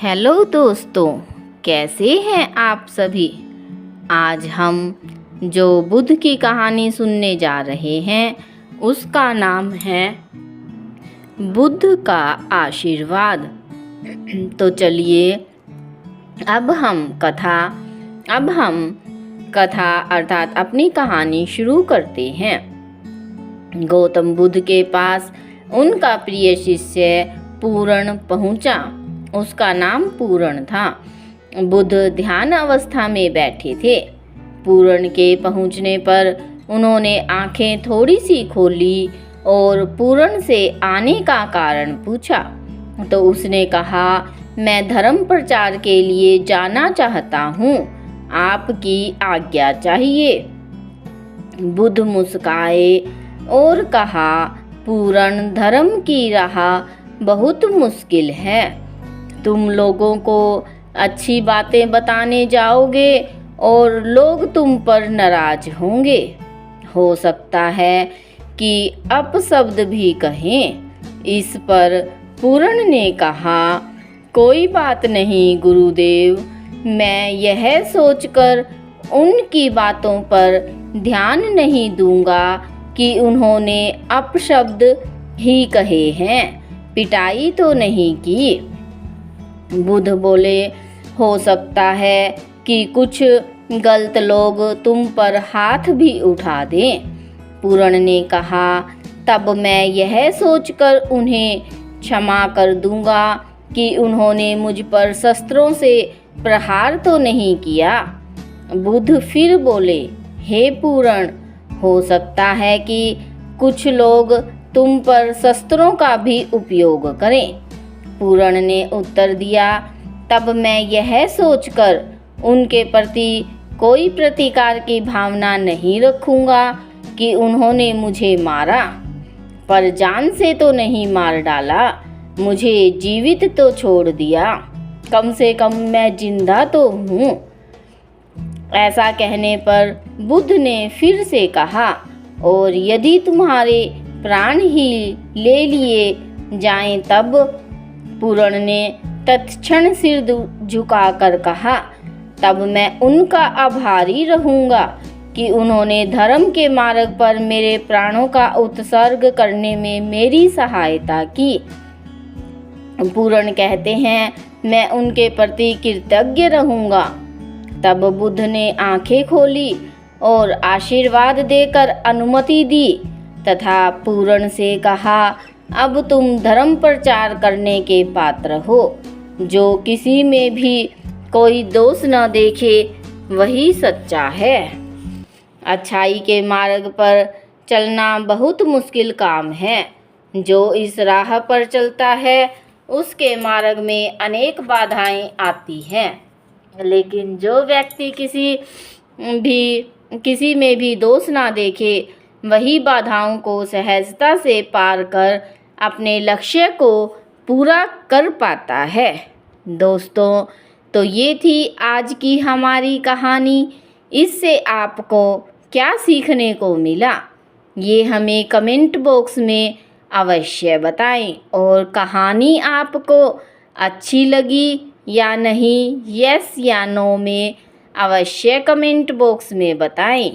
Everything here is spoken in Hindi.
हेलो दोस्तों, कैसे हैं आप सभी। आज हम जो बुद्ध की कहानी सुनने जा रहे हैं उसका नाम है बुद्ध का आशीर्वाद। तो चलिए अब हम कथा अर्थात अपनी कहानी शुरू करते हैं। गौतम बुद्ध के पास उनका प्रिय शिष्य पूर्ण पहुंचा। उसका नाम पूर्ण था। बुद्ध ध्यान अवस्था में बैठे थे। पूर्ण के पहुंचने पर उन्होंने आंखें थोड़ी सी खोली और पूर्ण से आने का कारण पूछा। तो उसने कहा, मैं धर्म प्रचार के लिए जाना चाहता हूँ, आपकी आज्ञा चाहिए। बुद्ध मुस्काए और कहा, पूर्ण, धर्म की राह बहुत मुश्किल है। तुम लोगों को अच्छी बातें बताने जाओगे और लोग तुम पर नाराज होंगे। हो सकता है कि अपशब्द भी कहें। इस पर पूर्ण ने कहा, कोई बात नहीं गुरुदेव, मैं यह सोचकर उनकी बातों पर ध्यान नहीं दूंगा कि उन्होंने अपशब्द ही कहे हैं, पिटाई तो नहीं की। बुद्ध बोले, हो सकता है कि कुछ गलत लोग तुम पर हाथ भी उठा दें। पूर्ण ने कहा, तब मैं यह सोचकर उन्हें क्षमा कर दूंगा कि उन्होंने मुझ पर शस्त्रों से प्रहार तो नहीं किया। बुद्ध फिर बोले, हे पूर्ण, हो सकता है कि कुछ लोग तुम पर शस्त्रों का भी उपयोग करें। पूर्ण ने उत्तर दिया, तब मैं यह सोचकर उनके प्रति कोई प्रतिकार की भावना नहीं रखूंगा कि उन्होंने मुझे मारा, पर जान से तो नहीं मार डाला, मुझे जीवित तो छोड़ दिया, कम से कम मैं जिंदा तो हूँ। ऐसा कहने पर बुद्ध ने फिर से कहा, और यदि तुम्हारे प्राण ही ले लिए जाएं तब। पूर्ण ने तत्क्षण सिर झुकाकर कहा, तब मैं उनका आभारी रहूंगा कि उन्होंने धर्म के मार्ग पर मेरे प्राणों का उत्सर्ग करने में मेरी सहायता की। पूर्ण कहते हैं, मैं उनके प्रति कृतज्ञ रहूंगा। तब बुद्ध ने आंखें खोली और आशीर्वाद देकर अनुमति दी तथा पूर्ण से कहा, अब तुम धर्म प्रचार करने के पात्र हो। जो किसी में भी कोई दोष न देखे वही सच्चा है। अच्छाई के मार्ग पर चलना बहुत मुश्किल काम है। जो इस राह पर चलता है उसके मार्ग में अनेक बाधाएं आती हैं, लेकिन जो व्यक्ति किसी में भी दोष ना देखे वही बाधाओं को सहजता से पार कर अपने लक्ष्य को पूरा कर पाता है। दोस्तों, तो ये थी आज की हमारी कहानी। इससे आपको क्या सीखने को मिला, ये हमें कमेंट बॉक्स में अवश्य बताएं। और कहानी आपको अच्छी लगी या नहीं, यस या नो में अवश्य कमेंट बॉक्स में बताएं।